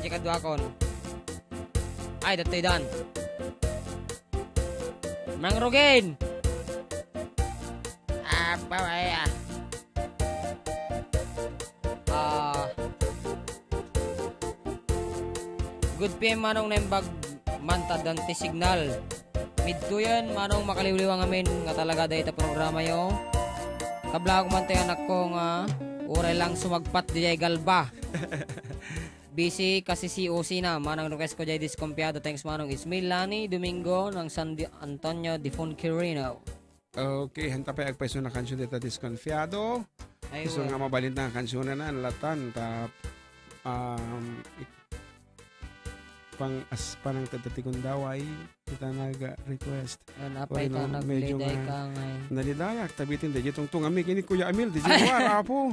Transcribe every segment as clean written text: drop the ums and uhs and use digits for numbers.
jika duakon. Ay, datoy dan. Mang Rugin. Apa ya? Good PM manong nembag mantad danti signal. Midto yan manong makaliwliwang amin nga talaga dahil ita programa yo. Kabla ko man tayo anak ko nga uray lang sumagpat di jay galba. Busy kasi COC na manang request ko jay diskompiado. Thanks manong Ismail Lani Domingo ng San Antonio de Fonquirino. Okay, hanta pa agpaiso na kansyon dito disconfiado. So nga mabalint na kansyon na nalatan tap panang tatatikon daw ay kita nag-request. Napay ka nagliday ka ngay. Nalidayak, tabitin dahil itong tungami kini Kuya Amil, di siya apo.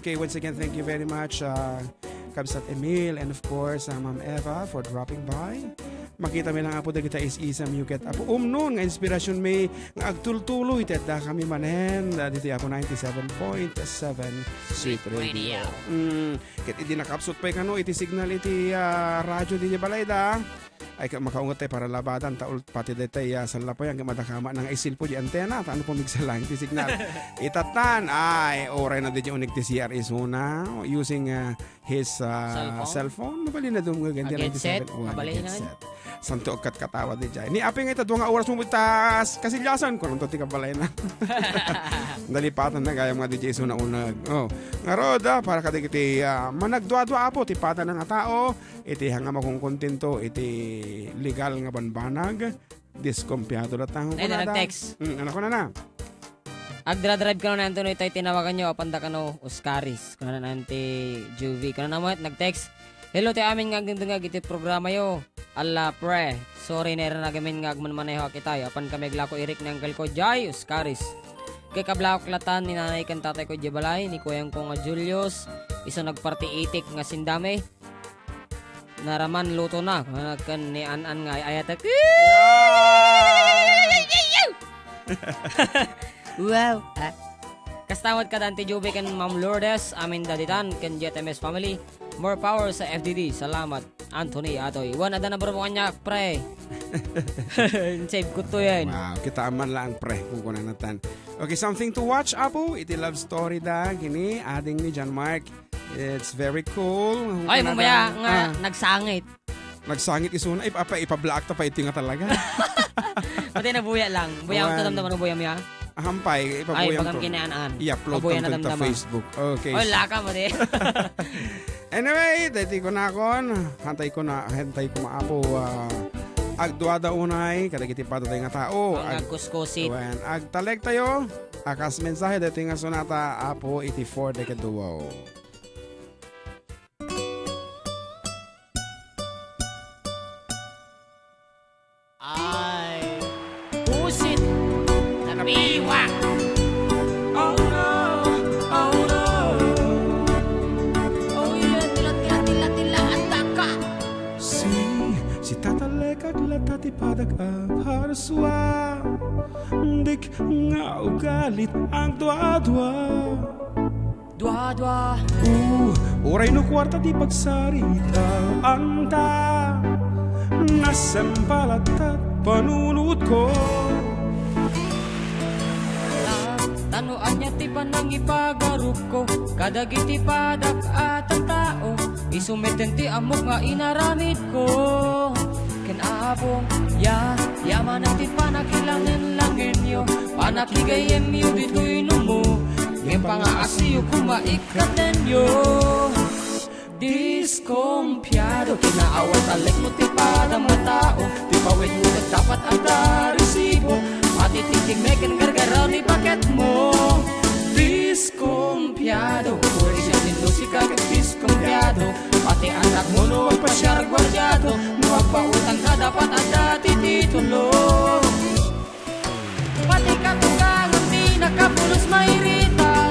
Okay, once again, thank you very much, Kabsat Emil, and of course, Ma'am Eva for dropping by. Makita mi lang apo da kita is-isam yuket apo noon nga inspirasyon may nga agtultuloy teta kami manen dito ako 97.7 Sweet Radio. Ket idi nakapsot pa kano iti signal iti radyo di balay da ay makaungot tayo para labadan taul pati detay sa lapoy ang madakama ng isil po di antena taano po migsalang iti signal itatan ay oray na di unik ti CRS muna using his cellphone mabali na doon ganda 97 santo kat katawa di jay ni aping ita duwa nga oras mo tas kasilyasan ko nung ti kabalay na nalipatan na gaya mga DJ so na unag nga roda para kadikiti managdwa-dwa apo ti pata ng tao iti hanga makong kontento iti legal nga banbanag diskompiado na tango ko na nag-text anak ko na agdra-drive ka na nanto no ito'y tinawagan nyo apanda ka no Oscaris kuna na nanti Juvie kuna na mo nag-text hello ti amin nga agdindungag iti programa yo ala pre sorry nera nagamin nga agmanmaneho kita apan kami glako irik ng angkel ko Jai Oscaris kay kablako klatan ni nanay kan tatay ko Jebalay ni kuyang ko nga Julius iso nagparti itik nga sindame naraman luto na kan ni an nga ayatak wow kastawad ka dante Jobe kan Ma'am Lourdes amin daditan kan JTMS family more power sa FDD salamat Anthony Atoy iwan ada na bro kanya pre save ko to yan wow kita aman lang pre kukunan natan okay something to watch apo iti love story da gini ading ni John Mark it's very cool ay mamaya nga nagsangit isuna ipa-black ta pa iti nga talaga pati nabuya lang buya ko damdaman ng buya miya hampay ay bagang kinaan i-upload ko sa Facebook okay oy laka mo di anyway dati ko na kon hantay ko maapo agduada unay kadagiti pato tayo nga tao agkuskusit agtaleg tayo akas mensahe dati nga sonata apo iti 4 dekaduo ay pusit Biwa! Oh no! Oh no! Oh yeah! Tila! Ataka! Si tatalek aglatati padag harswa dik nga ugalit ang dwa-dwa Dwa-dwa Uray no kwarta di pagsarita anta nasampalat at panunod ko Tanuan niya ti panang ipagarup ko kadagiti padak at ang tao isumeten ti amok nga inaramid ko ken abong yaman ti panakilangin yo panakigayem yo dito'y numo ngem pangaasiyo kumaikaten yo diskompiado kinaawat talik mo ti padang matao ti pawid mo dapat ang resibo pati titig meken gargaraw ni paket mo diskompiado puri siya nindo si kakit diskompiado pati anak mo no agpasyar gwardyado no agpautang ka dapat ang titulo pati katugangan di nakapulos mairitan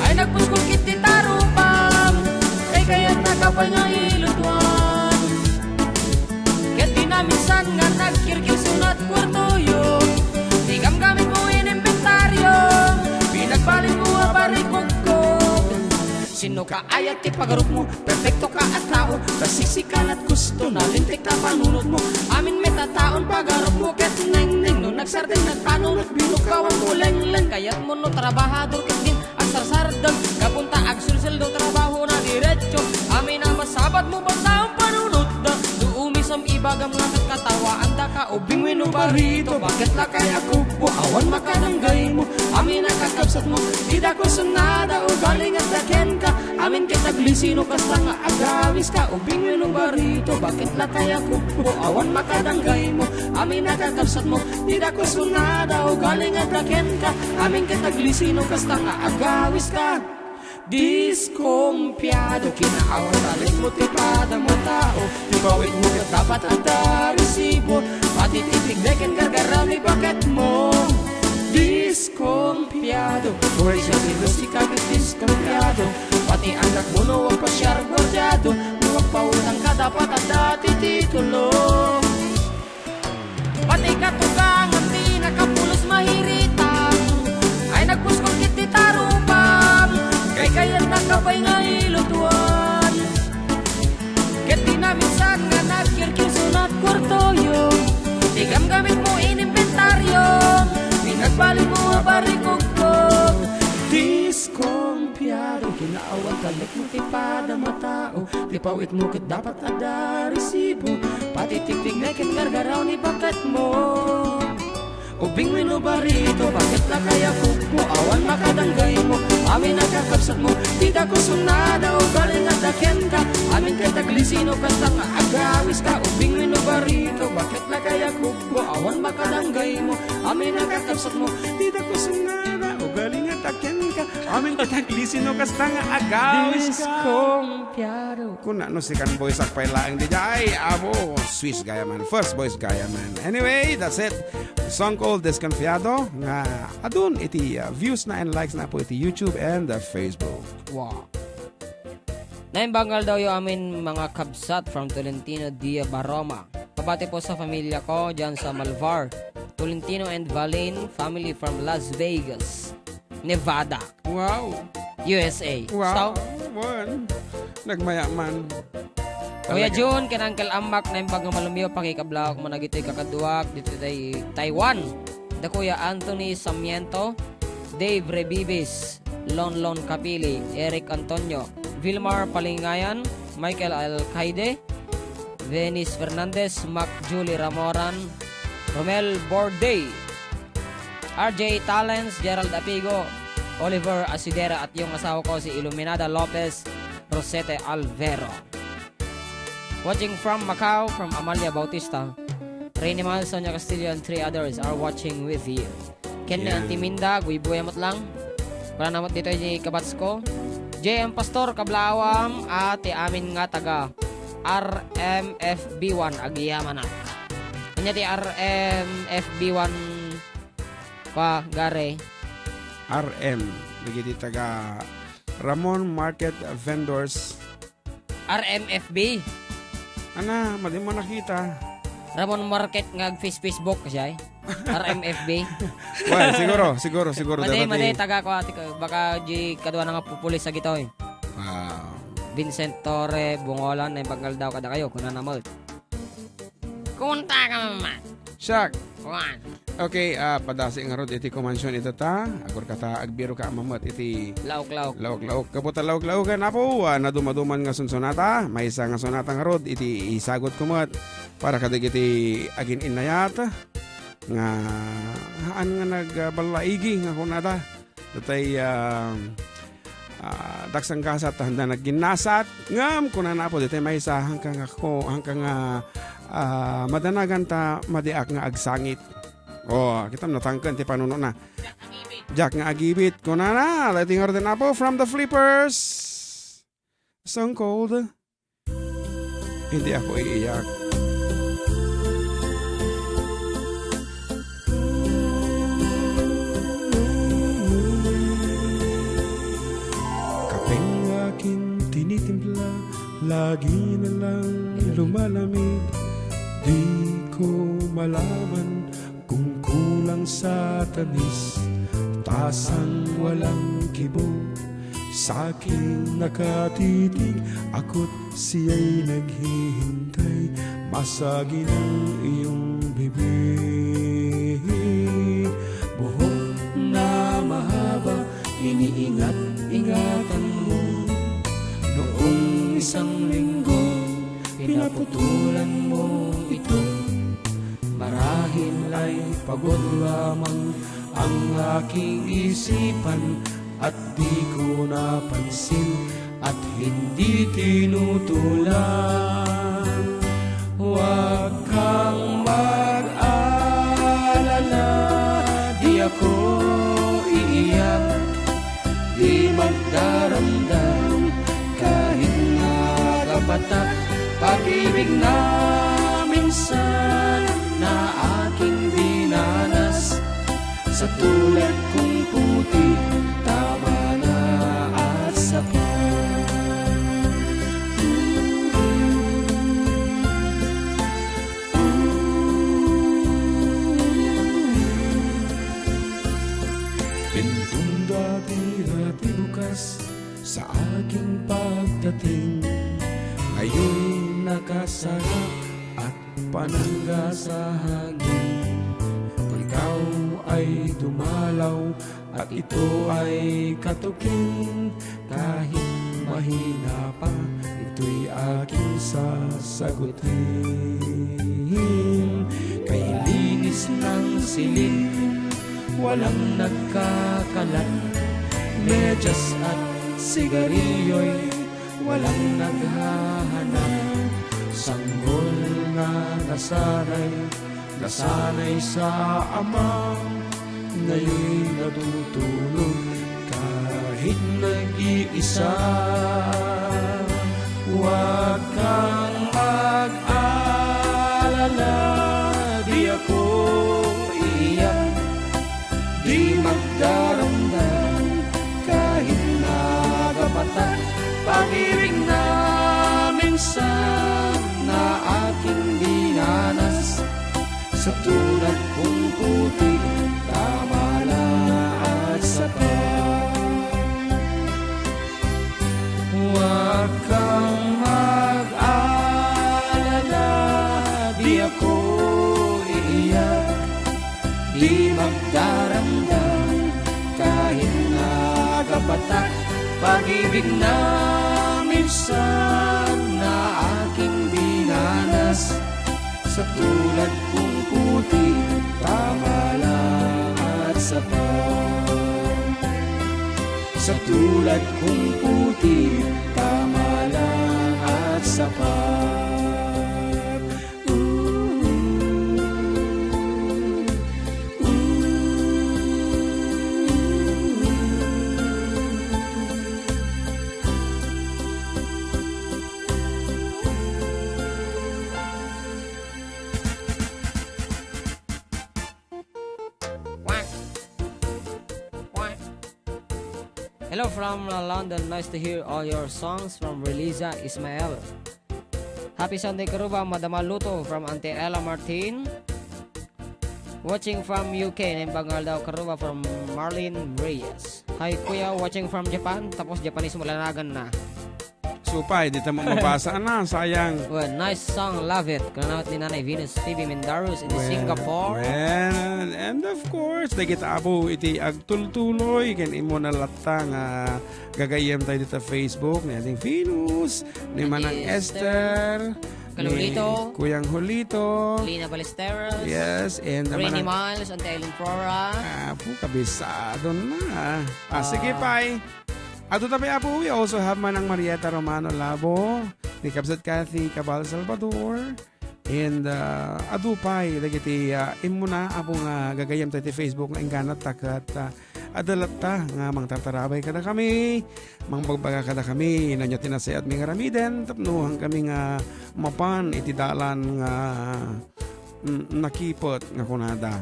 ay nagpuskol kiti tarupang ay kaya't nakapal nga ilutwan ket di na minsan nga nagkirkir sunat kwarto yo Tigam gamit mo in inventaryo Pinagbalik mo aparikog ko Sino kaayat ti pagarup mo, perfecto ka at tao, tasisikan at gusto na lintik na panunod mo. Amin metataon pagarup mo, ket neng no nagsardeng nagpanunod, binukawan mo leng kayat mo no trabahador ket din ang sarsardag, kapunta ag sulsel do trabaho na diretso. Amin na masabat mo basta ang panunod da, duumisam ibagam lang at katawa anda ka ubing wino barito, bakit la kaya kupo awan makadanggay mo. Amin nakakabsat mo, tidak ko sunada o galing at daken ka. Amin kitaglisino kasta nga agawis ka, ubing wino barito, bakit la kaya kupo awan makadanggay mo. Amin nakakabsat mo, tidak ko sunada o galing at daken ka. Amin kitaglisino kasta nga agawis ka. Diskumpiyado, kinaawa talit mo tipada mo tao, ibawit mo ka dapat ada resibo, pati titigdekin gargaraw ni bakit mo. Diskumpiyado, buhay siya dito si kakit diskumpiyado, pati anak mo no wag pa siya gordyado, huwag pautang ka dapat ada titulo. Pati katugangan di nakapulos mahiritang, ay nagpuskol kit di tarupang, kay kaya't nakabay nga ilutuan. Ket di namin saan nga nagkirkil sunat kwartoyo, tigam gamit mo inimbentaryo, pinagbalik mo abarikugkog. Diskumpiyado, kinaawan talik mo tipada matao, tipawit mo ket dapat ada resibo, pati titig na ket gargaraw ni bakat mo. Ubing wino barito, bakit na kaya kupo awan makadanggay mo. Amin nakakabsat mo, tidak ko sunada o galing at daken ka. Amin kay taglisino kasta nga agawis ka. Ubing wino barito, bakit na kaya kupo awan makadanggay mo. Amin nakakabsat mo, tidak ko sunada o galing at daken ka. Amin kay taglisino kasta nga agawis ka. Diskumpiyado. Kung ano si kan boys ak pailaang di jay, abo, Swiss Gayaman, first boys Gayaman. Anyway, that's it. Song called Desconfiado nga adun iti views na and likes na po iti YouTube and Facebook. Wow. Naimbangal daw yung amin mga kabsat from Tolentino, Dia Baroma. Pabati po sa pamilya ko dyan sa Malvar, Tolentino and Valin family from Las Vegas, Nevada, Wow. USA. Wow. So, One. Nagmayaman. Kuya Jun, kinangkel amak na imbang malumiyo pakikablawak mo na gito'y kakaduwak dito tay Taiwan. Da Kuya Anthony Samiento, Dave Rebibis, Lon Capili, Eric Antonio, Vilmar Palingayan, Michael Alcaide, Venice Fernandez, Mac Julie Ramoran, Romel Borday, RJ Talents, Gerald Apigo, Oliver Asidera at yung asawa ko si Iluminada Lopez Rosete Alvero. Watching from Macau, from Amalia Bautista, Rainy Mal, Sonia Castillo, and 3 others are watching with you. Ken Yeah. Antiminda, Guibuyamot lang. Para namot dito yung kabats ko. JM Pastor, Kablawam, at amin nga taga RMFB1, Agiyamanak. Kanya ti RMFB1 pa, Gare. RM. Bigiti taga Ramon Market Vendors. RMFB. Ana, madi mo nakita. Ramon Market nga Facebook kasi RMFB. Well, siguro. Maday taga ko ati baka di kadwa na nga pupulis sa gitoy. Wow. Vincent Torre, Bungolan, na bagal daw kada kayo kuna namot. Kunta ka mama. Shak. Kuan. Okay, padasi nga rod iti kumansyon ito ta. Agor kata agbiro ka mamot iti Lauk-lauk. lauk-lauk. Kaputa lauk-lauk kan apo. Nadumaduman nga sunsonata. May isa nga sonata nga rod iti isagot kumot. Para kadig iti agin inayat. Nga haan nga nagbalaigi nga kunata. Datay daksang kasat handa nagginasat. Ngam kunan apo datay may isa hangkang ako hangkang madanagan ta madiak nga agsangit. Oh, kita natangkan ti panuno na. Jack nga agibit ko na. Letting order na po from the Flippers. Song called Hindi Ako Iiyak. Kapeng aking tinitimpla, lagi na lang lumalamig. Di ko malaman kung kulang sa tamis, tasang walang kibo, Sa'king nakatitig, ako't siya'y naghihintay. Masagi ng iyong bibig. Buhok na mahaba, iniingat-ingatan mo. Noong isang linggo, pinaputulan mo ito. Marahil ay pagod lamang ang aking isipan, at di ko napansin at hindi tinutulan. Huwag kang mag-alala, di ako iiyak, di magdaramdam kahit nagapatak. Pag-ibig na minsan na aking dinanas, sa tulad kong puti, tama na at sapat. Pintong dati-dati bukas sa aking pagdating, ngayon nakasara at panangga sa hangin. Ikaw ay dumalaw at ito ay katukin. Kahit mahina pa, ito'y aking sasagutin. Kay linis ng silid, walang nagkakalat. Medyas at sigarilyo'y walang naghahanap. Sanggol na nasanay sa ama, ngayon'y natutulog kahit nag-iisa. Huwag kang mag-alala, di ako iiyak, di magdaramdam kahit nagapatak. Pag-ibig na minsan na aking dinanas, sa tulad kong puti, tama lang at sapat. Huwag kang mag-alala, di ako iiyak, di magdaramdam kahit nagapatak. Pag-ibig na minsan na aking dinanas, sa tulad kong puti, tama lang at sapat. Sa tulad kong puti, tama lang at sapat. Hello from London. Nice to hear all your songs from Reliza Ismael. Happy Sunday Karuba, Madama Luto from Auntie Ella Martin. Watching from UK, Nembangal daw Karuba from Marlene Reyes. Hi Kuya, watching from Japan. Tapos Japanese mulanagan na. Supay, di tayo mabasa na, sayang. Well, nice song, love it. Kanawat ni Nanay Venus TV Mendarus in Singapore. Well, and of course, di kita abo iti agtultuloy, kan imo na lata nga gagayam tayo dito Facebook, ni ating Venus, ni Manang Esther, Kalulito, ni Kuyang Julito, Lina Ballesteros, yes, and Rainy Miles, Auntie Ellen Flora. Apo, kabisado na. Sige, Pai. Ato tabi apo, we also have Manang Marieta Romano Labo, ni Kabsat Cathy Cabal Salvador, and adupay, dagiti imo na apo nga gagayam tayo ti Facebook nga ingganat takat adalat ta nga mang tartarabay kada kami, mang bagbaga kada kami, nanyo tinasay at mga ramiden, tapnuhan kami nga mapan iti dalan nga nakipot nga kunada.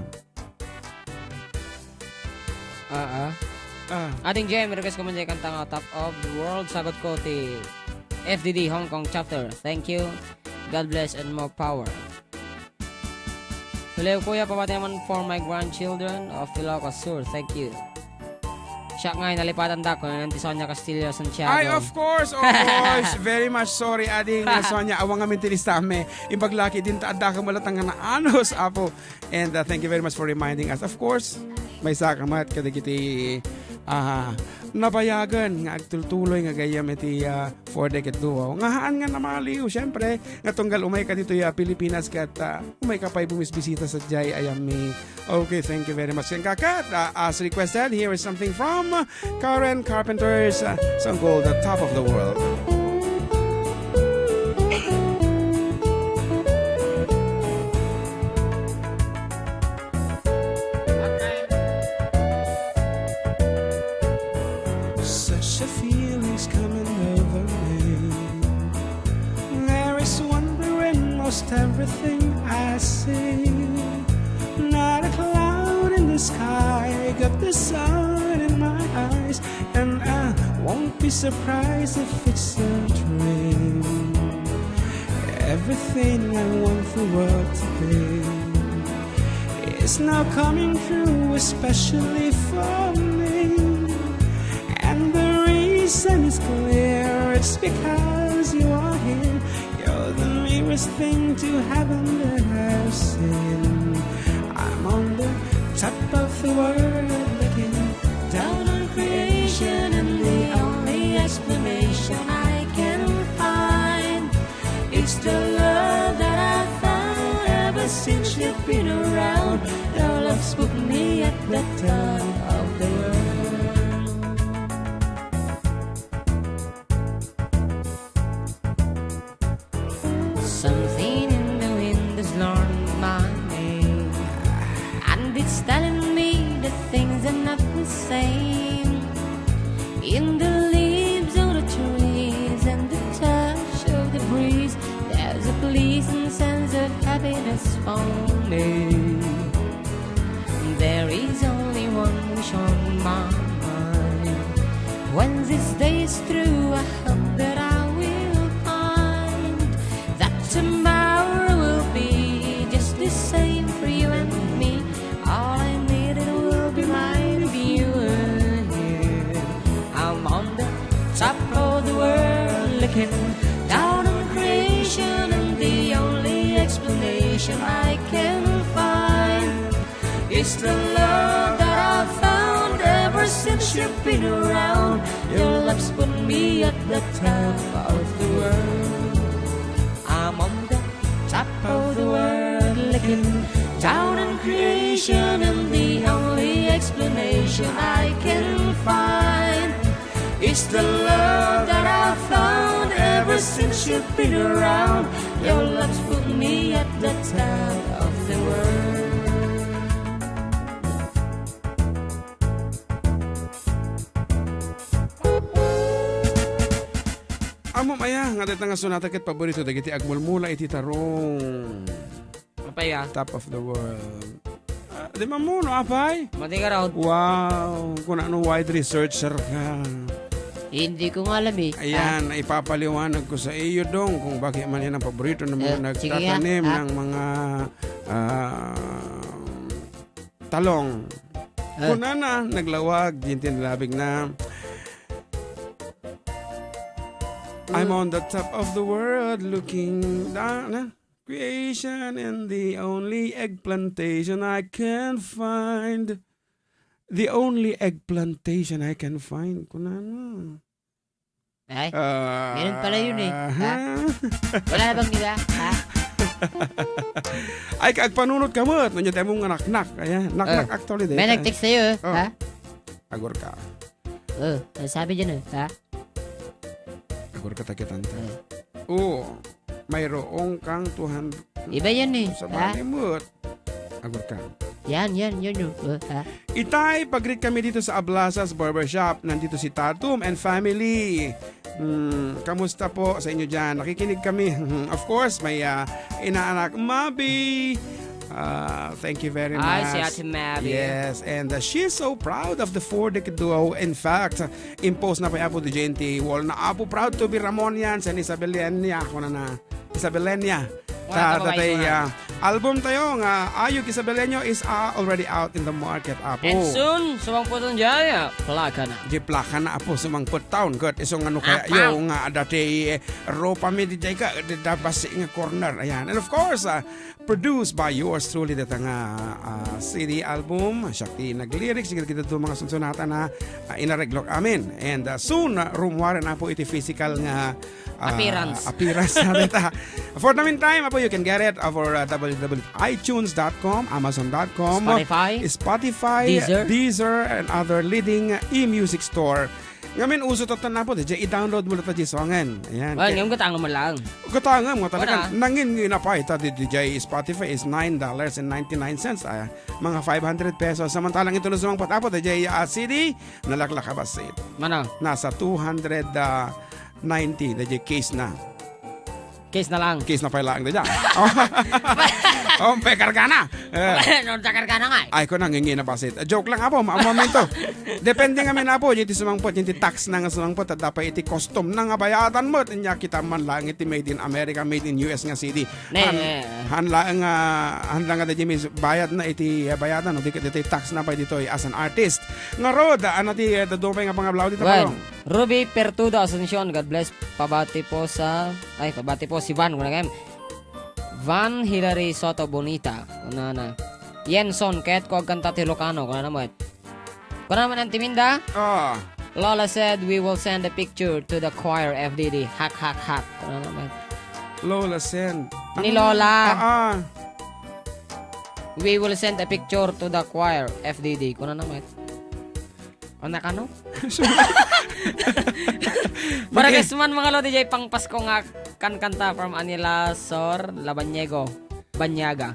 Ating Jem, request ko man dyan kanta nga Top of the World. Sagot ko ti FDD Hong Kong chapter. Thank you. God bless and more power. Hello Kuya, pamati naman for my grandchildren of Ilocos Sur. Thank you. siya nga nalipatan da ko nanti Sonia Castillo Santiago. Ay, of course. Very much sorry, ading Sonia. Awang amin tilista me. Ibaglaki din taada ka malatang na anos, apo. And thank you very much for reminding us. Of course, may sakamat kada kiti nabayagan nga agtultuloy nga gayam iti for decade duo. Ngahaan nga namaliw, syempre, nga tunggal umay ka dito Pilipinas kat umay ka pa'y bumisbisita sa Jai Ayami. Okay, thank you very much. And kakat, as requested, here is something from Karen Carpenter's song called The Top of the World. Everything I see, not a cloud in the sky, got the sun in my eyes, and I won't be surprised if it's a dream. Everything I want the world to be is now coming true, especially for me. And the reason is clear, it's because you are here. You're the nearest thing to heaven that I've seen. I'm on the top of the world, looking down on creation, and the only explanation I can find is the love that I've found ever since you've been around. Your love's put me at the top of the world. Something in the wind has learned my name, and it's telling me that things are not the same. In the leaves of the trees and the touch of the breeze, there's a pleasing sense of happiness for me. There is only one wish on my mind. When this day is through, I hope that I will find that tomorrow will be just the same for you and me. All I needed will be mine if you were here. I'm on the top of the world, looking down on creation, and the only explanation I can find is the love that I've found ever since you've been around. Your love's put me at the top of the world. I'm on the top of the world, looking down on creation, and the only explanation I can find is the love that I've found ever since you've been around. Your love's put me at the top of the world. Amo maya nga dito nga sunata ket paborito dagiti agmulmula iti tarong. Apay Top of the world. Di mamuno apay? Mati ka raw. Wow, kung ano wide researcher ka. Hindi ko nga alam eh. Ayan, ipapaliwanag ko sa iyo dong kung bakit man yan ang paborito ng mga nagtatanim ng mga talong. Kung na naglawag, dintinlabig na I'm on the top of the world looking down creation, and the only egg plantation I can find. The only egg plantation I can find. Kunana. Ay, meron pala yun eh. Ha? Wala na bang iba? Ha? Ay, kagpanunod ka mo. Nandiyan tayo mong naknak. Ayan, naknak actually. May nag-text sa'yo, ha? Agor ka. Sabi dyan, ha? Agor ka takitanta. Mayroong kang 200. Iba yan eh. Sa malimot. Agor ka. Yan yun. Ha? Itay, pag-greet kami dito sa Ablasas Barbershop. Nandito si Tatum and family. Kamusta po sa inyo dyan? Nakikinig kami. Of course, may inaanak, Mabi. Thank you very much. Hi, si Ate Mabi. Yes, and she's so proud of the 4-decade duo. In fact, impose na pa Apo de Gente wall na Apo proud to be Ramonians and Isabelenia. Isabelenia. Tatay album tayo nga Ayog Isabeleño is already out in the market, apo. And soon, sumang po itong jaya, plaka na. Di plaka na apo sumangpot taon kat isong ano kaya Apaw. yung dati ropa mi di ka dabas nga corner ayan. And of course produced by yours truly dito nga CD album Shakti nag-lyrics sigil kita ito mga sunsunatan na inareglok amin. And soon rumwara na po iti physical nga appearance na dita. For the meantime, apo, you can get it over www.itunes.com, amazon.com, Spotify, Deezer, and other leading e-music store. Ngamin uso to na po, i-download mo na ito songan. Ayan. Well, ngayon katang mo lang. Katanga mo talaga. Nangin na pa ito DJ Spotify is $9.99. Mga 500 pesos. Samantalang ito na sumang patapo, DJ CD, nalaklakabasit. Mano? Nasa 290, DJ case na. Case na lang. Case na pa lang dyan. Pekar ka na. Nordakar ka na nga. Ay ko nangingin na basit. Joke lang apo, momento. Depende nga min apo, iti sumangpot, iti tax na nga sumangpot, at dapat iti custom na nga bayatan mo. Tinya kita man lang, iti made in America, made in US nga CD. Hanla nga dito bayad na iti bayatan, iti tax na pa dito as an artist. Nga Rod, ano ti dadumay nga pangablaw dito pa lang. Ruby Pertudo Asuncion, God bless. Pabati po si Van. Van Hilary Soto Bonita. Kuna na. Yenson, kahit ko agkanta Tilocano. Kuna naman. Kuna naman ang timinda. Lola said we will send a picture to the choir FDD. Hack, hack, hack. Kuna naman. Lola send. Ni Lola. We will send a picture to the choir FDD. Kuna naman. Anak ano? Maragas man mga lo DJ pang Pasko nga kanta from Anila Sor Labanyego Banyaga.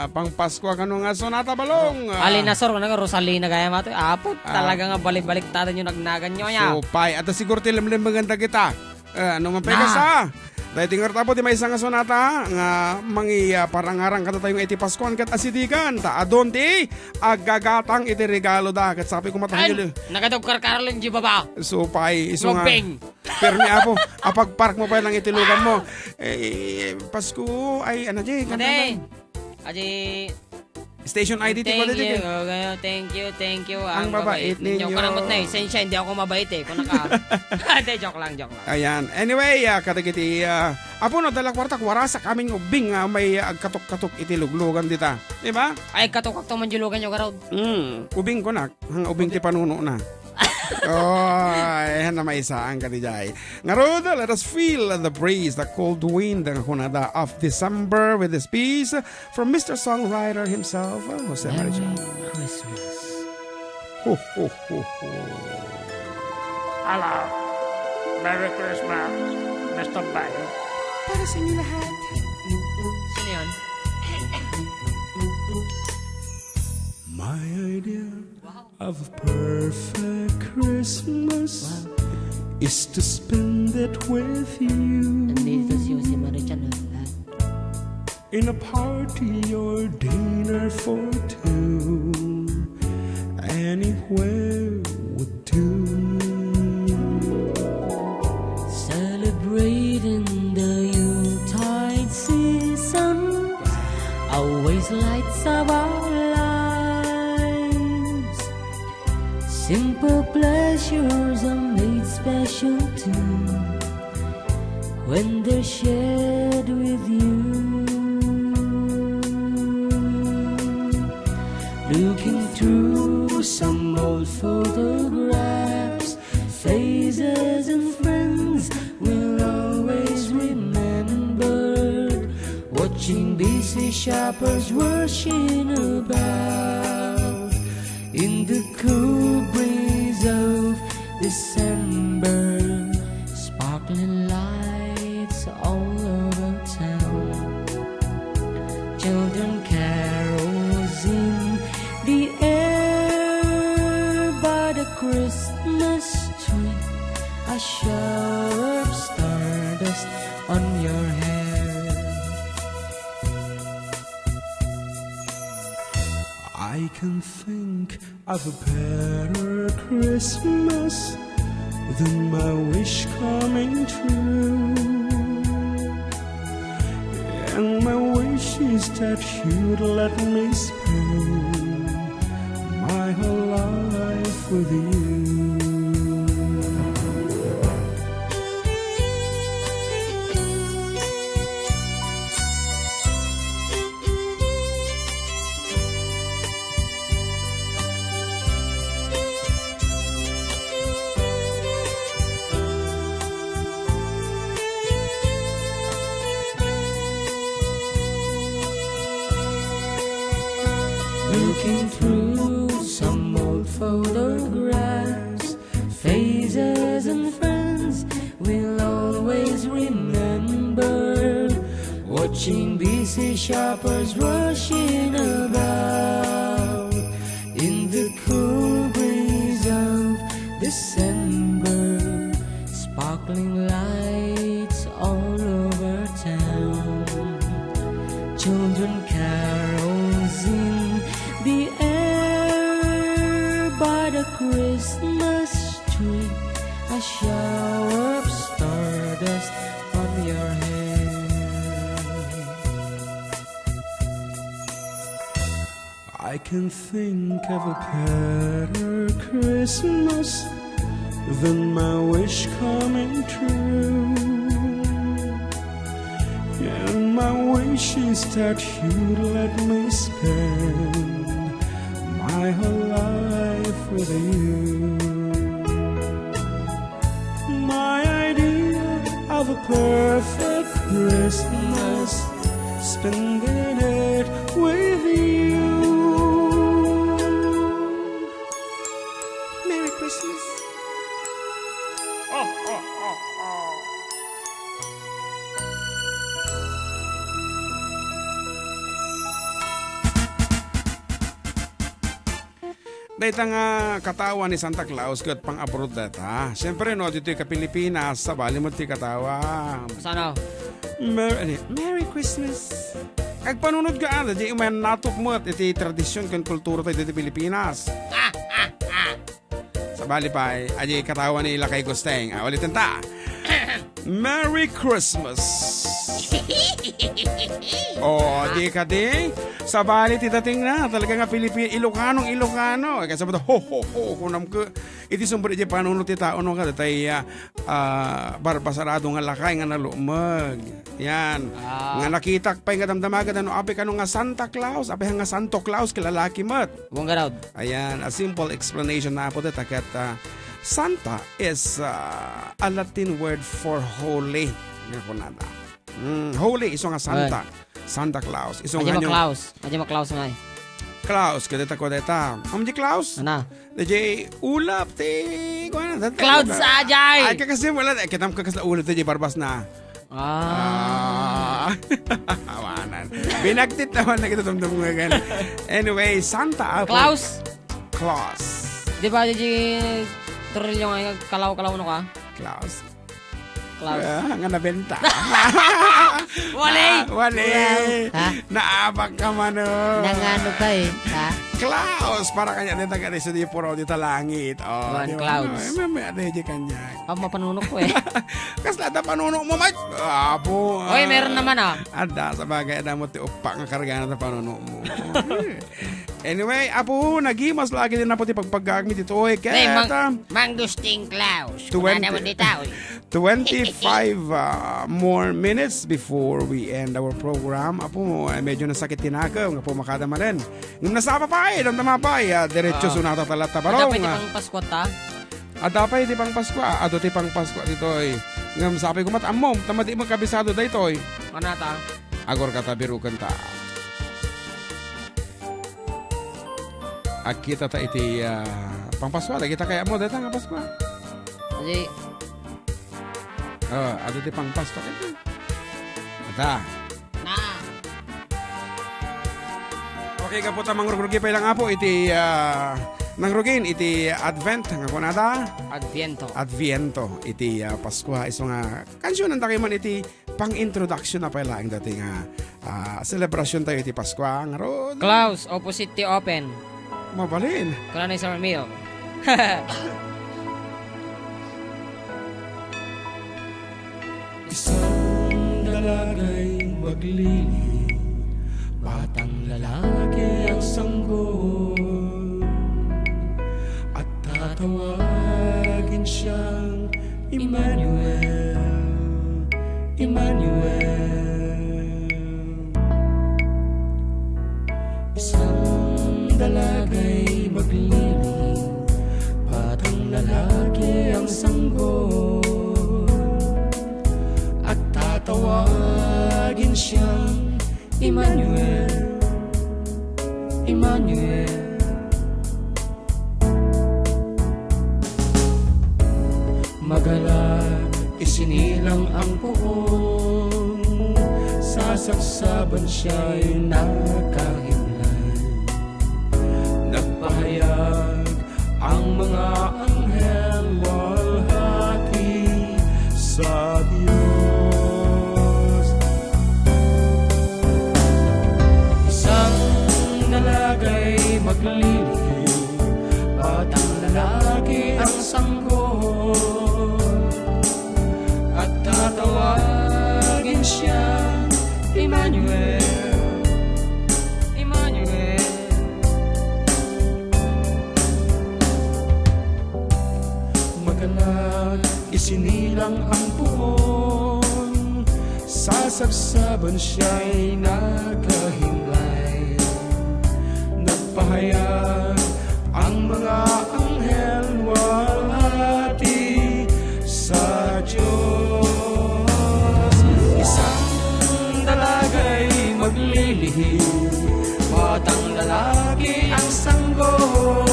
Pang Pasko kanu nga sonata balong. Alina Sor nga Rosalina gaya mato. Apo talaga nga balik-balik tadan yung nagnagan nyo nya. So pay at siguro tilim-lim maganda kita. Ano man pega sa? Dahil tingar tapo di may isang sonata nga mangi parangarang kata tayong iti Paskoan kat asidigan ta adon ti agagatang iti regalo da kat sabi ko matahan nagadog Carolyn G baba. So pay iso nga Mabing. permi apo apag park mo pa lang itilugan mo Pasko ay ano di Aji Station ID ti ko dito. Thank you. Ang mabait ninyo. Kanamot na sensya, hindi ako mabait Kung naka... joke lang. Ayan. Anyway, katagiti, apo no, dala kwarta, warasak aming ubing may katok-katok itiluglugan dita. Diba? Ay, katok-katok to manjulugan nyo karod. Ubing ko na. Hang ubing ti panuno na. Ayan na maisaan ka di jay. Ngarod, let us feel the breeze, the cold wind, the hunada of December with this piece from Mr. Songwriter himself, Jose Maria. Christmas. Ho, ho, ho, ho. Hello. Merry Christmas, Mr. Bayo. Para sa inyo lahat. Sino yun? My idea of a perfect Christmas is to spend it with you. Nandito si Jose Marichan. In a party or dinner for two. Anywhere would do. Celebrating the Yuletide season always lights up our lives. Simple pleasures are made special too when they're shared with you. Looking through some old photographs, faces and friends we'll always remember. Watching busy shoppers rushing about in the cool breeze of December. Sparkling lights all over town. Children carols in the air by the Christmas tree. A shower of stardust on your hair. I can think of a better Christmas than my wish coming true. And my wish wish is that you'd let me spend my whole life with you. Looking through some old photographs, faces and friends we'll always remember. Watching busy shoppers rushing about in the cool breeze of December. Sparkling lights all over town. Children carols in the air by the Christmas tree, a shower of stardust on your hair. I can think of a better Christmas than my wish coming true. And my wish is that you'd let me spend my whole life with you. My idea of a perfect Christmas, spending it with you. Merry Christmas. Dahita nga katawa ni Santa Claus kat pang-abroad data. Siyempre no, dito ka Pilipinas, sa bali mo ti katawa. Sana? Merry Christmas. Kag panunod ka ada, di umayan natok mo at iti tradisyon kan kultura tayo dito Pilipinas. Sa bali pa, aji katawa ni Lakay Gusteng. Ulitin ta. Merry Christmas. Oh, di ka di. Sa bali titating na talaga nga Pilipino, Ilocano. Kasi sabi ho kunam ko iti sumbri di panunod ti tao no ka tay barbasarado nga lakay nga nalumag. Yan. Nga nakita pay nga damdamaga ano ape kanu nga Santa Claus, ape nga Santo Claus kilalaki mat. Buong garaw. Ayan, a simple explanation na po dito kat Santa is a Latin word for holy. Nga po nada. Holy iso nga Santa. Santa Claus. Iso nga nyo. Aja mo Claus nga eh. Claus, kadeta ko deta. Di Claus? Ano? DJ ulap ti. Clouds ajay! Ay kakasi wala. Kitam kakas na ulap ti barbas na. Awanan. Binagtit naman na kita tumdum nga gan. Anyway, Santa. Claus! Claus. Di ba DJ Trillo nga kalaw-kalaw no ka? Claus. Claus. Nga nabenta. Wale! Wale! Ha? Naabak ka man o. Nangano ka eh. Ha? Klaus! Para kanya dito ka sa di puro dito langit. Oh, One clouds. May adegi kanya. Mapanunok ko eh. Kas lata panunok mo, mate. Apo. Oy, meron naman ah. Ada sa bagay na mo ti upak nga karga na panunok mo. Anyway, apo, nagimas lagi din na po ti pagpagagmi dito. Oy, kaya Mangusting Klaus. 20. Kuna naman dito eh. 25 more minutes before we end our program. Apo, medyo nasakit tinaka. Nga po makadama rin. Nung nasapa pa eh, damdama pa eh. Diretso sunata talata barong. Dapat pang Pasko ta? Dapat di pang Pasko. Ado ti pang Pasko dito eh. Ngam sabi ko amom, tama di magkabisado dito eh. Ano ta? Agor kata birukan ta. Kita ta iti pang Pasko. Kita kaya mo dito nga Pasko. Kasi Ado ti pang Pasko ito. Ata. Na. Okay ka po tamang rugi pa lang apo iti nang rugin iti Advent nga kunada Adviento iti Pasko iso nga kansyon ang takiman iti pang-introduction na pala ang dating celebration tayo iti Pasko nga ron. Klaus, opposite ti open. Mabalin. Kala na summer meal. Isang dalagay magliling lalaki ang sanggol at tatawagin siyang Emmanuel, Emmanuel. Isang dalagay maglilihim, batang lalaki ang sanggol at tatawagin siyang Emmanuel, Emmanuel. Magalang isinilang ang puon, sasaksaban siya'y nakahimlay. Nagpahayag ang mga anghel, walhati sa Diyos. Isang dalagay maglilihim, batang lalaki ang sanggol at tatawagin siya Emmanuel, Emmanuel. Magalang isinilang ang puon, sasabsaban siya'y nakahimlay. Nagpahayag ang mga anghel, walhati sa Diyos. Isang dalagay maglilihim, batang lalaki ang sanggol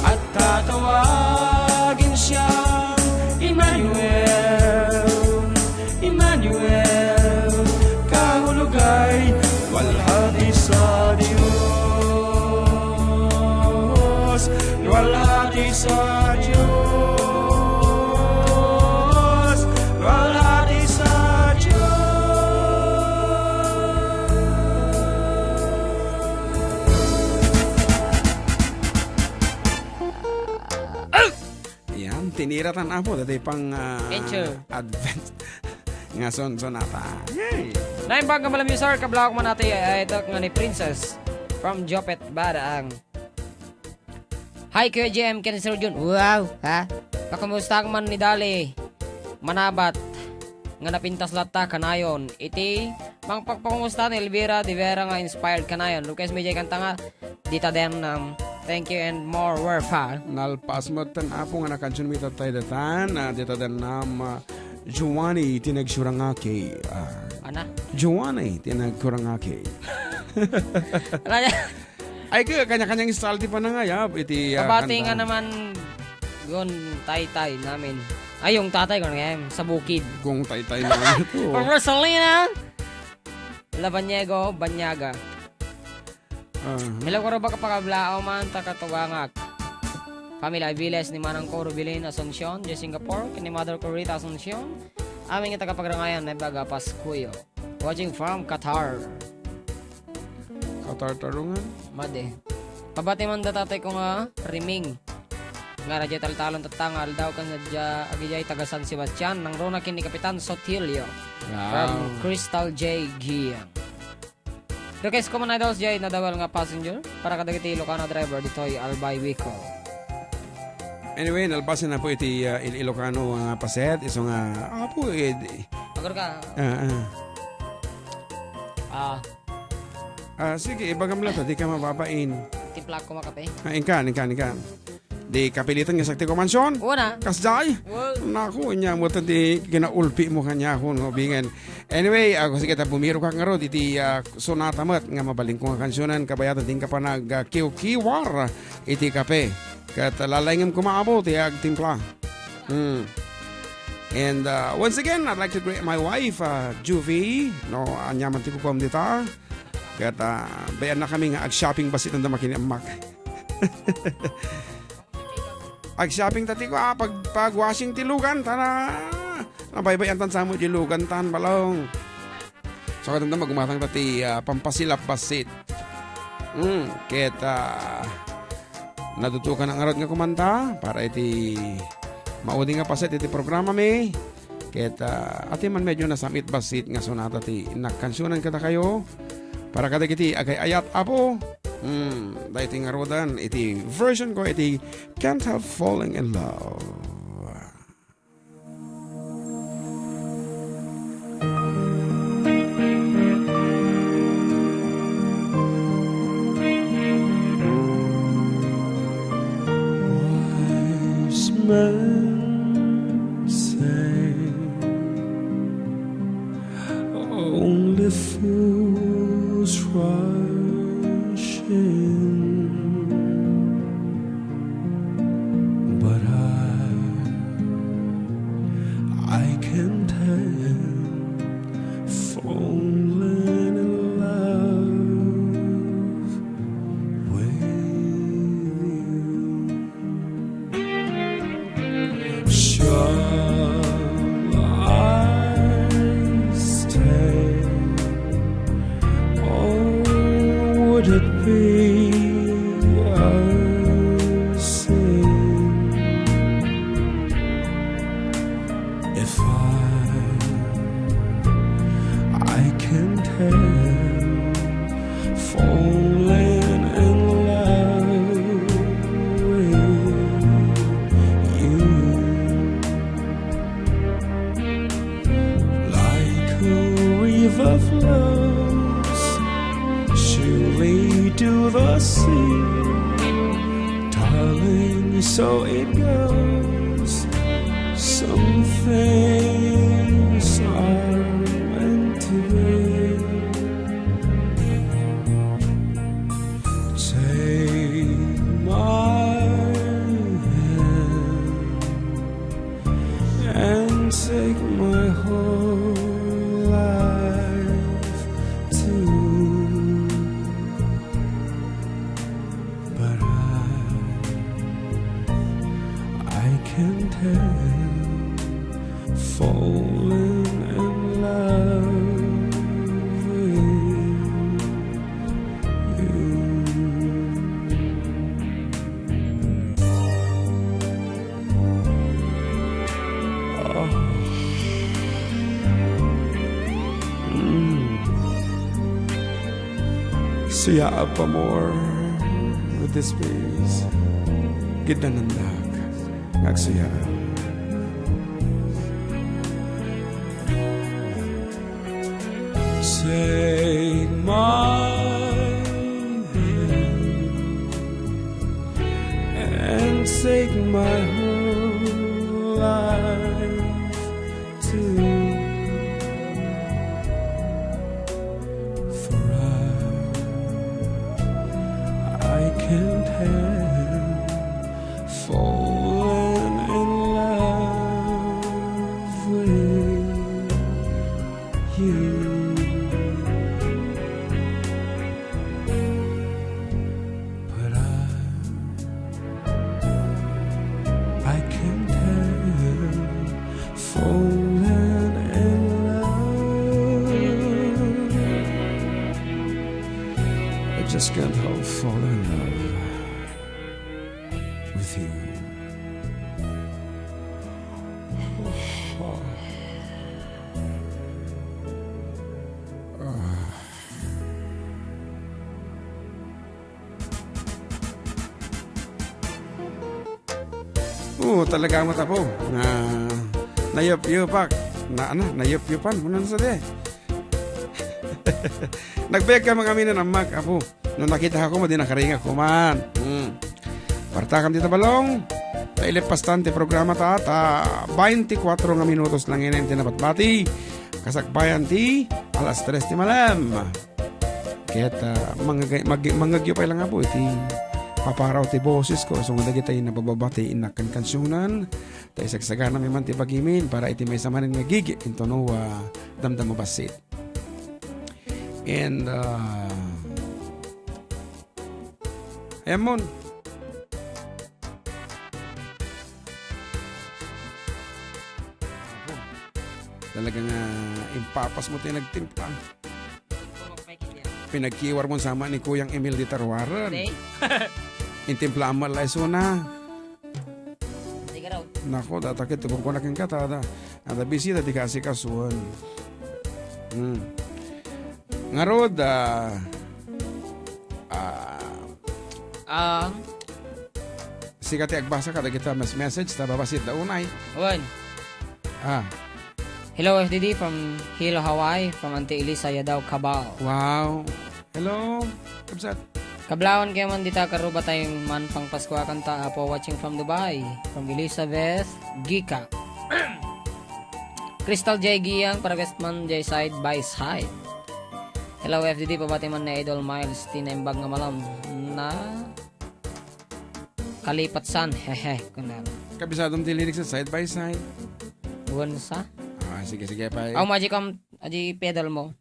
at tatawagin siyang Emmanuel, Emmanuel. Kahulugay walhati sa Diyos, walhati sa Diyos, walhati sa Diyos. Yan, tiniratan ako dati pang Intro. advanced nga sonata. Yay! Naim baga malam yung sir, kablak man natin ay ito nga ni Princess from Jopet Badaang. Hi Kuya JM, Ken Sir Jun. Wow, ha? Kakumusta ang man ni Dali? Manabat nga napintas lata kanayon. Iti mang pagpakumusta ni Elvira Di Vera nga inspired kanayon. Lucas medyo kanta nga dita den thank you and more werfa. Nalpas mo tan apo nga nakansyon mi tatay datan dito dan nam Giovanni tinagsurangake. Ana? Giovanni tinagsurangake. Ano niya? Ay kanya-kanyang salty pa na nga yap iti Kabati nga kanta. naman gon tay-tay namin. Ay, yung tatay ko ngayon sa bukid. Kung tay-tay na ito. From Rosalina Labanyego, Banyaga. Mila ko rin ba kapagablao man takatugangak. Pamilya Viles ni Manang ko Rubilin Asuncion, de Singapore, kini Mother ko Rita Asuncion. Aming tagapagrangayan na baga Pascuyo. Watching from Qatar. Katartarungan. Made. Pabati man datatay ko nga Riming. Nga radya taltalon tatangal daw kan sadya agijay taga San Sebastian nang rona kini Kapitan Sotilio. From Crystal J. Gian. Request ko man idols J na dawal nga passenger para kadagiti Ilocano driver ditoy Albay Wico. Anyway, nalpasin na po iti Ilocano nga paset. Iso nga, apo Agor ka. sige, ibagam lang to, di ka mababain. Tiplak ko makape. Inkan. Di kapilitan nga sakti ko mansyon. Una. Kasday. Naku, niya mo di kinaulpi mo kanya ako no bingen. Anyway, ako sige ta bumiro ka nga ro iti sonata mat nga mabaling ko nga kansyonan kabayatan din ka pa nag kiwar iti kape. Kat lalangim ko maabot ag timpla. And once again, I'd like to greet my wife, Juvie. No, anyaman ti ko kom dita. Kat bayan na kami nga ag-shopping basit na makiniamak. Ag-shopping tati ko pag-washing tilugan tana nabaybayan tan samo tilugan tan balong so kadang magumatang tati pampasilap basit keta natutukan ang arot nga kumanta para iti maudi nga pasit iti programa mi keta ati man medyo nasamit basit nga sonata ti nakansyonan kata kayo Para kada kiti agay ayat apo. Dahil iti nga rodan, iti version ko, iti Can't Help Falling in Love. Wise men say only fools rush in, but I can't help falling in love with you. Shall I stay? Would it be a sin if I can't help falling in love with you? Like a river flows surely to the sea, darling, so it goes. Some things are meant to be. Take my hand and take my whole life too. But I can't help falling in love with you. Siya pa more with this piece. Gid na nandag. Nagsiya. Take my hand and take my whole life too. For I can't help falling in love with you. But I can't help falling in love. I just can't help falling in love with you. Talaga mata po na nayop-yupak na nayop-yupan kunan sa de. Nagbayag ka mga aminan ang mag apo. Nung nakita ko mo din nakaringa ko man. Partakam dito balong. Tailip pastante programa ta 24 nga minutos lang yun yung tinapatbati. Kasakbayan ti alas 3 di malam. Kaya manggagyo pa lang nga po iti paparaw ti boses ko. So nga dagi tayo nabababati inakan kansyunan. Tayo sagsagana may man ti pagimin para iti may samanin nga gigi. Into no damdam mo basit. And Emon. Talagang impapas mo tayo nagtimpa. Pinagkiwar mo sama ni Kuyang Emil di Tarwaran. Intimpla amal la isuna. Nako, datakit kung kunakin ka tada. Ada bisita di kasi kasuan. Nga rod, sikat agbasa ka kita mas message ta babasit da unay. Wan. Ah, Hello FDD from Hilo, Hawaii, from Auntie Elisa Yadaw, Cabao. wow. Hello. Kapsat. Kablawan kayo man dita karuba tayong man pang Pasko kanta po watching from Dubai, from Elizabeth Gika. Crystal J. Giyang para Westman J. Side by Side. Hello FDD, pabati man na Idol Miles, tinaimbag nga malam na kalipat san, hehe, kunan. Kabisadong dilirik sa side by side. Buwan sa? Ah, sige pa. Aw, majikam, aji pedal mo.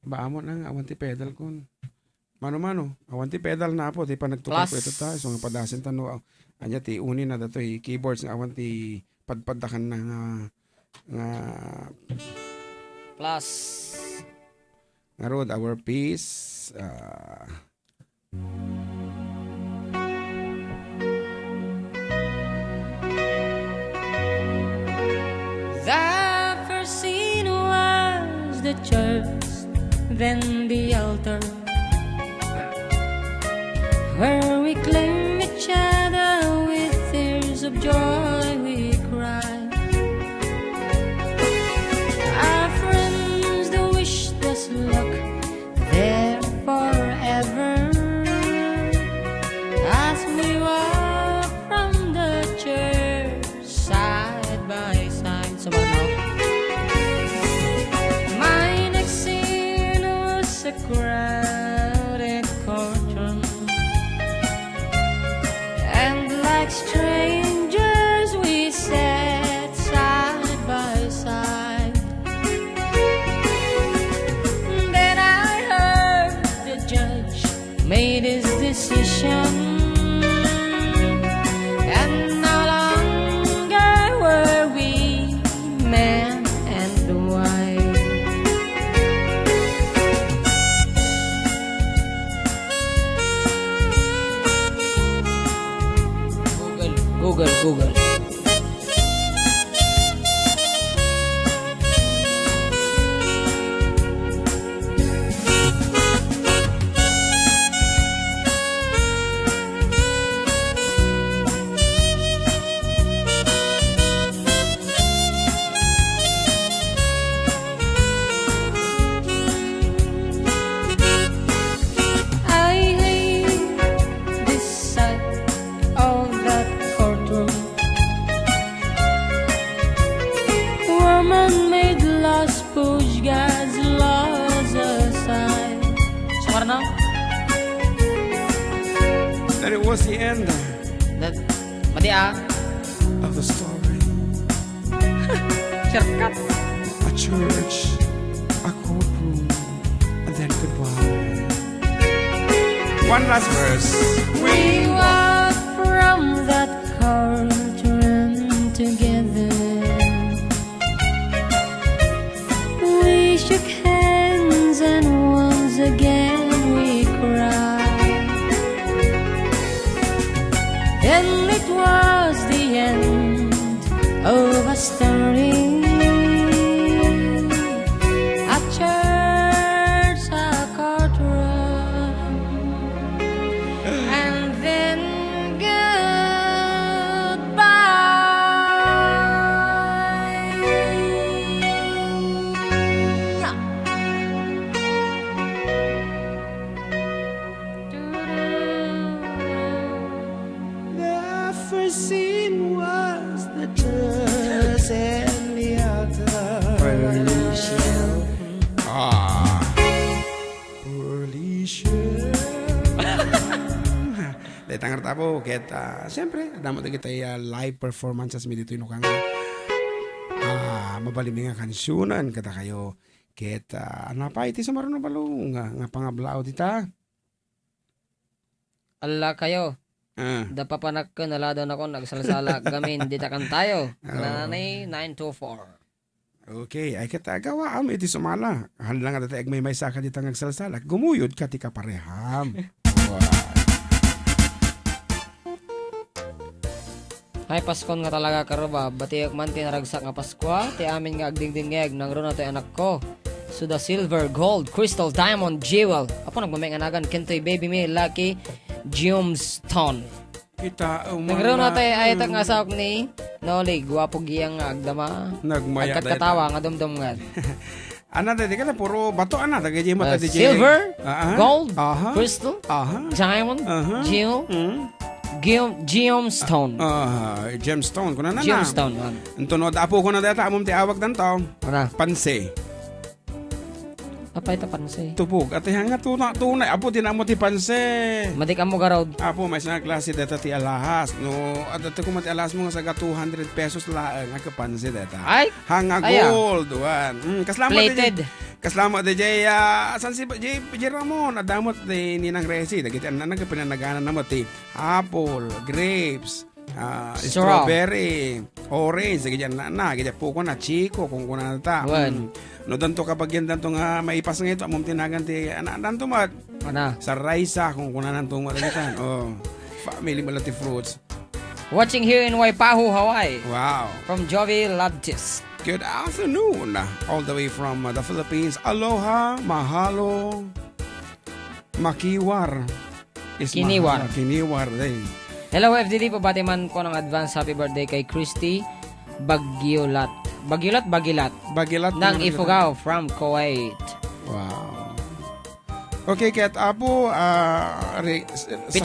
Baamo nang awanti pedal kun. Mano, awanti pedal na po, di pa nagtukay Plus. po ito tayo. So, nga padasin tano, anya ti uni na dato, keyboards nga awanti padpadakan na nga Plus. nga road, our peace. The first scene was the church, then the altar, where we claim each other with tears of joy we cry. Our friends, they wish us luck there forever, as we walk from the church side by side. So now, my next scene was a crowded courtroom, and like strangers we sat side by side. Then I heard the judge made his decision, and no longer were we man and wife. Google. I hate this side of that courtroom, where man-made laws push God's laws aside. So what now? And it was the end That, mati of the story. shortcut. A church, a courtroom, and then goodbye. One last verse. We walked from that courtroom together. We shook hands and once again we cried. And it was the end of a story. A church, a courtroom, and then The first scene was the church and the altar. Felicia. Tangar tapo kita siyempre damo kita live performances mi dito inukang mabaliming nga kansyunan kata kayo kita anapa iti sa maruno balo nga pangablao dita Allah kayo. Dapa pa nagkanalado na ko nagsalasala gamin dita kan tayo. Nanay 924. Okay, ay kita gawa am iti sumala. Hal lang nga may saka dita ngagsalasala. Gumuyod ka ti kapareham. Hay Paskon nga talaga karuba. Batiyak man tinaragsak nga Paskwa. Ti amin nga agdingdingeg. Nang ron na to anak ko. Suda silver, gold, crystal, diamond, jewel. Apo nagmamenganagan kentoy baby me lucky gemstone. Kita Nagkaroon na tayo ay nga sa ni Noli, gwapo giyang nga agdama. Nagmaya Agkat-katawa nga dumdum nga. Ana dahil ka na puro bato ana tagay mo DJ. Silver, Aha. gold, Aha. crystal, Aha. diamond, Aha. jewel, gemstone. Gemstone kuna na. Gemstone. Man. Tunod apo ko na data amom ti awag danto. Ano? Panse. Apa ito panse? Tupog at hanga tunay apo tinamo ti panse. Madik mo garod. Apo may sa klase data ti alahas no at ko mati alahas mo nga sa 200 pesos laang nga kapanse data. Ay! Hanga Aya. gold wan. Kaslamo Plated. Kaslamo de Jay san si Jay Ramon adamot de ninang resi dagiti an nagpinanaganan namo ti apple, grapes, strawberry, orange dagiti na giti puko na chico kung kuna ta. Wan. No danto kapag yan danto nga maipas nga ito amom tinagan ti danto mat Ano? sa raisa kung kuna nang tong madagitan. Family malati fruits. Watching here in Waipahu, Hawaii. Wow. From Jovi Ladtis. Good afternoon. All the way from the Philippines. Aloha, mahalo, makiwar. Kiniwar. Mahalo, kiniwar. Hello FDD, pabati man ko ng advance happy birthday kay Christy Bagiolat. Bagilat Bagilat. ng Ifugao from Kuwait. Wow. Okay, ket apo 7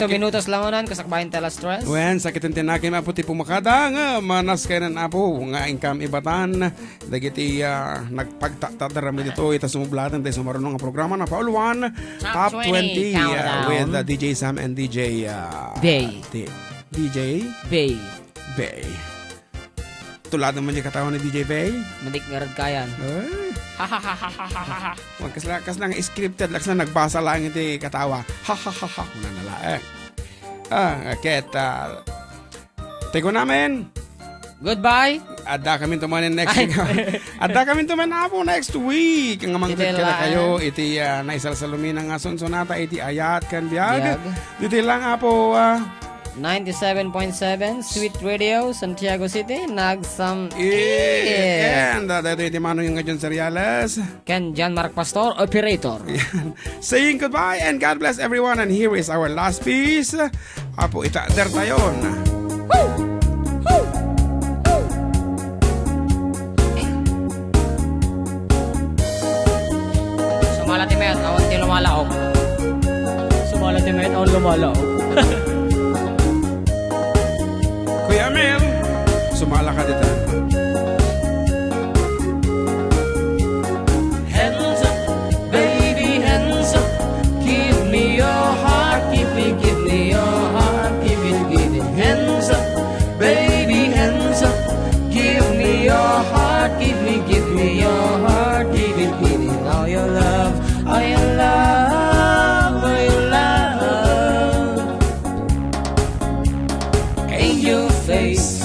minutos lang unan kasakbayan tela stress. Wen sakit tinakin apo ti pumakada nga manas kay nan apo nga income ibatan dagiti nagpagtatadarami dito ita sumublatan tayo sa marunong nga programa na pauluan Top 20 with DJ Sam and DJ Bay. DJ Bay. Bay. Tulad naman yung katawan ni DJ Bay. Madik nga kayan. Kas lang scripted lang na nagbasa lang iti katawa. Kuna nala ket tego namin. Goodbye. Ada kami tumanin next week. Ada kami tumanin po next week. Ang mga Iti ka na lang. kayo iti naisalsalumin nga sonsonata iti ayat kan biag. Biag. Dito lang po 97.7 Sweet Radio, Santiago City, Nagsam and dito iti mano yung nga dyan sa Riales. Ken John Mark Pastor, Operator. Saying goodbye and God bless everyone. And here is our last piece. Apo ita der tayon. Sumalatimet, awan ti lumalaok. Sumalatimet, awan lumalaok. Kuya Mel, sumala ka dito. Hands up, baby, hands up. Give me your heart, give me your heart, give it. Hands up, baby, hands up. Give me your heart, give me your heart, give it. All your love, all your love, all your love. Ain't your face,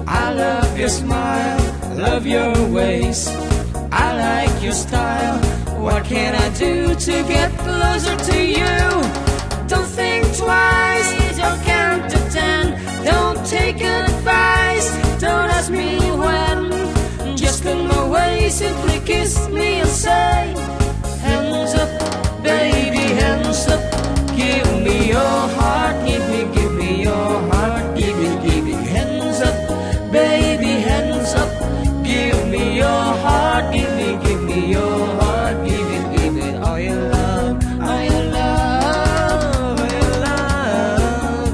I love your smile, love your ways. I like your style. What can I do to get closer to you? Don't think twice, don't count to 10. Don't take advice, don't ask me when. Just look my way, simply kiss me and say, hands up, baby, hands up. Give me your heart, give me your heart, give it. Hands up, baby, hands up. Give me your heart, give me your heart, give it. All your love, all your love, all your love.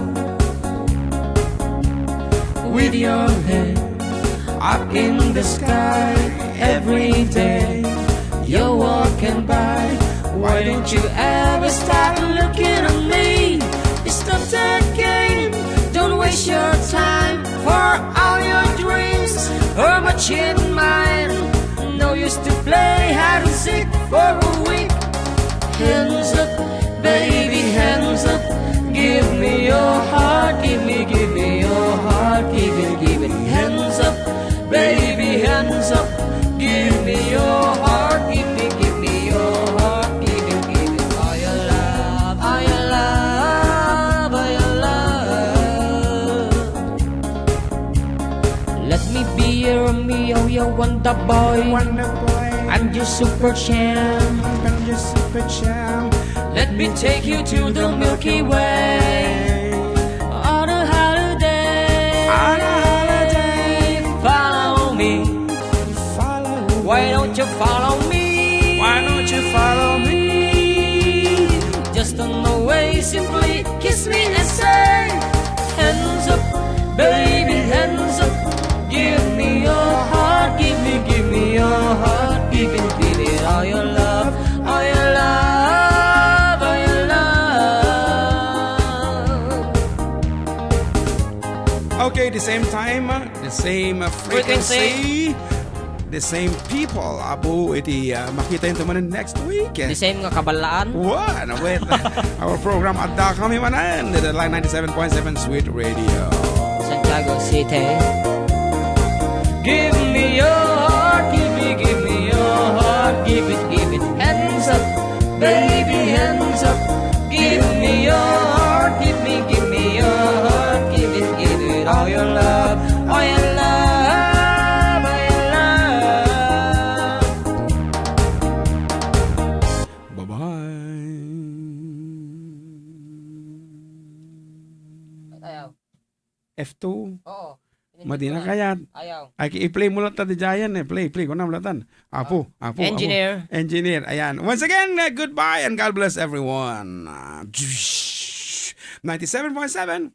With your head up in the sky every day, you're walking by. Why don't you ever stop looking at me? It's not that game, don't waste your time. For all your dreams are much in mine. No use to play hide and seek for a week. Hands up, baby, hands up. Give me your heart, give me your heart, give it. Hands up, baby, hands up. Give me your heart, give me your heart, give it. All your love, all your love, all your love. Let me be your Romeo, your wonder boy. Wonder boy. I'm your super champ. I'm your super champ. Let me take you to the Milky Way on a holiday. On a holiday. Follow me. Follow me. Why don't you follow me? Why don't you follow me? Just on the way, simply kiss me and say, hands up, baby, hands up. Give me your heart, give me your heart, give it all your love, all your love, all your love. Okay, the same time, the same frequency, the same people. Abo, iti makita yung tumanan next week. The same nga kabalaan. What? With our program at da kami manan, the line 97.7 Sweet Radio. Santiago City. Give me your heart, give me your heart, give it, hands up, baby, hands up. Give me your heart, give me your heart, give it, all your love, all your love, all your love. Bye-bye. Ayaw. F2. Oo. Madina kaya. Ayaw. Ay, i-play mo lang tadi Jayan eh. Play. Ko na mulatan. Apo. Engineer. Apo. Engineer. Ayan. Once again, goodbye and God bless everyone. 97.7